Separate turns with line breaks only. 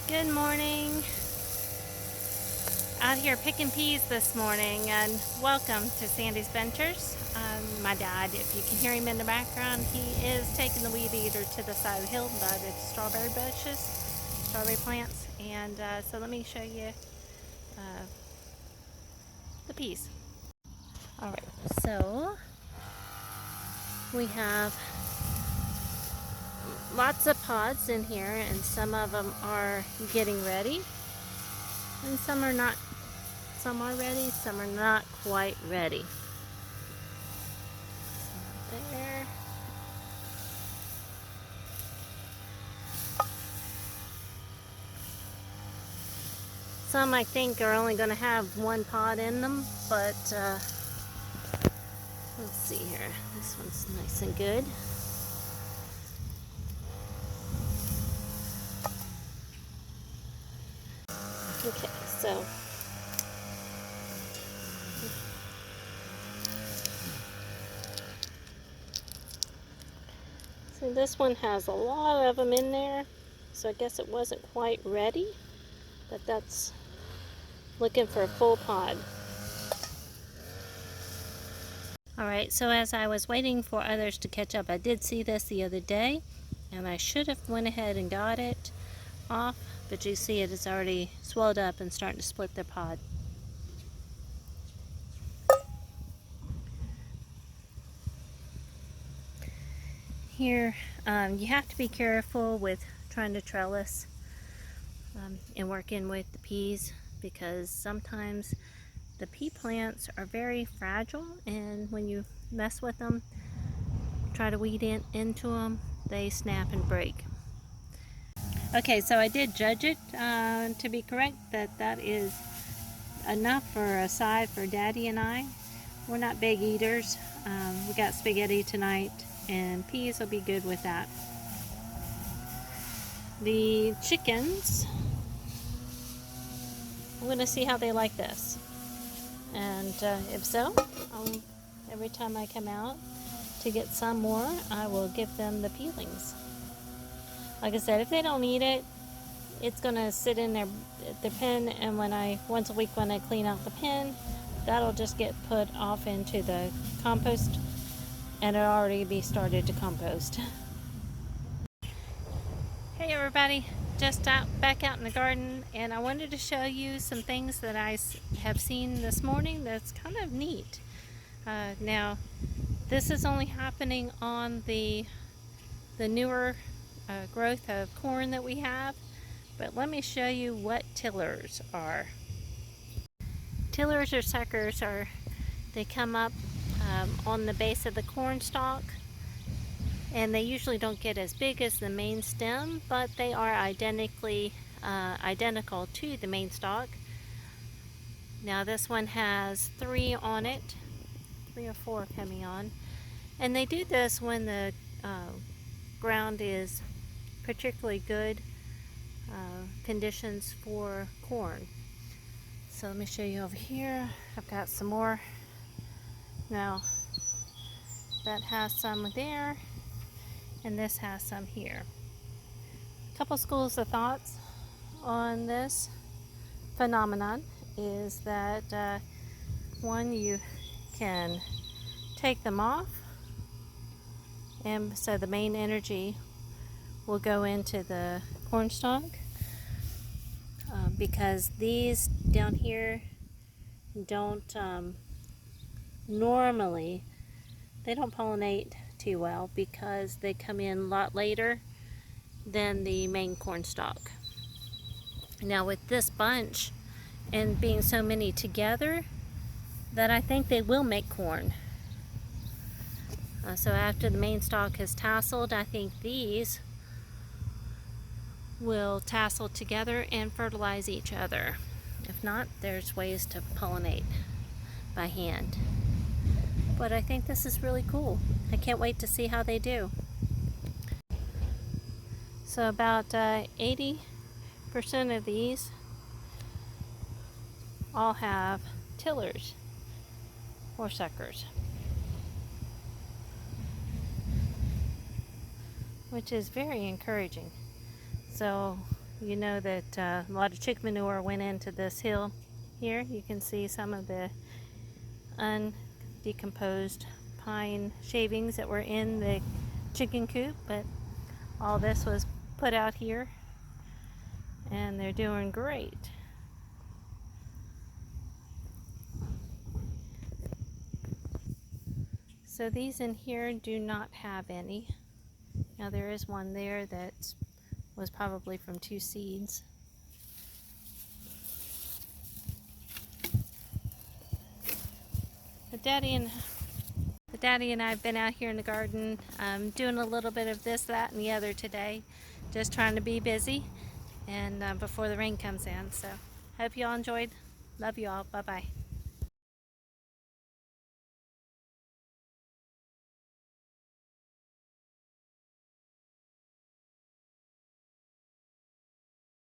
Good morning. Out here picking peas this morning, and welcome to Sandy's Ventures. My dad, if you can hear him in the background, he is taking the weed eater to the side of the hill by the strawberry bushes, strawberry plants, and so let me show you uh, the peas. All right, so we have lots of pods in here, and some of them are getting ready, and some are not. Some are ready, some are not quite ready. So there. Some I think are only going to have one pod in them, but let's see here. This one's nice and good. Okay, so this one has a lot of them in there, so I guess it wasn't quite ready, but that's looking for a full pod. Alright, so as I was waiting for others to catch up, I did see this the other day, and I should have went ahead and got it off, but you see it is already swelled up and starting to split their pod. Here, you have to be careful with trying to trellis and working with the peas, because sometimes the pea plants are very fragile, and when you mess with them, try to weed into them, they snap and break. Okay, so I did judge it to be correct that is enough for a side for Daddy and I. We're not big eaters. We got spaghetti tonight, and peas will be good with that. The chickens, I'm going to see how they like this, and if so, every time I come out to get some more, I will give them the peelings. Like I said, if they don't eat it, it's going to sit in their pen, and once a week when I clean out the pen, that'll just get put off into the compost, and it'll already be started to compost. Hey everybody, just back out in the garden, and I wanted to show you some things that I have seen this morning that's kind of neat. Now, this is only happening on the newer growth of corn that we have, but let me show you what tillers are. Tillers or suckers they come up on the base of the corn stalk, and they usually don't get as big as the main stem, but they are identical to the main stalk. Now this one has 3 on it, 3 or 4 coming on, and they do this when the ground is particularly good conditions for corn. So let me show you over here. I've got some more. Now that has some there, and this has some here. A couple schools of thoughts on this phenomenon is that one, you can take them off, and so the main energy will go into the corn stalk, because these down here don't normally, they don't pollinate too well because they come in a lot later than the main corn stalk. Now with this bunch and being so many together, that I think they will make corn. So after the main stalk has tasseled, I think these will tassel together and fertilize each other. If not, there's ways to pollinate by hand. But I think this is really cool. I can't wait to see how they do. So about 80% of these all have tillers or suckers, which is very encouraging. So you know that a lot of chicken manure went into this hill here. You can see some of the undecomposed pine shavings that were in the chicken coop, but all this was put out here and they're doing great. So these in here do not have any. Now there is one there that was probably from 2 seeds. The daddy and I have been out here in the garden doing a little bit of this, that, and the other today. Just trying to be busy and before the rain comes in. So hope you all enjoyed. Love you all. Bye-bye.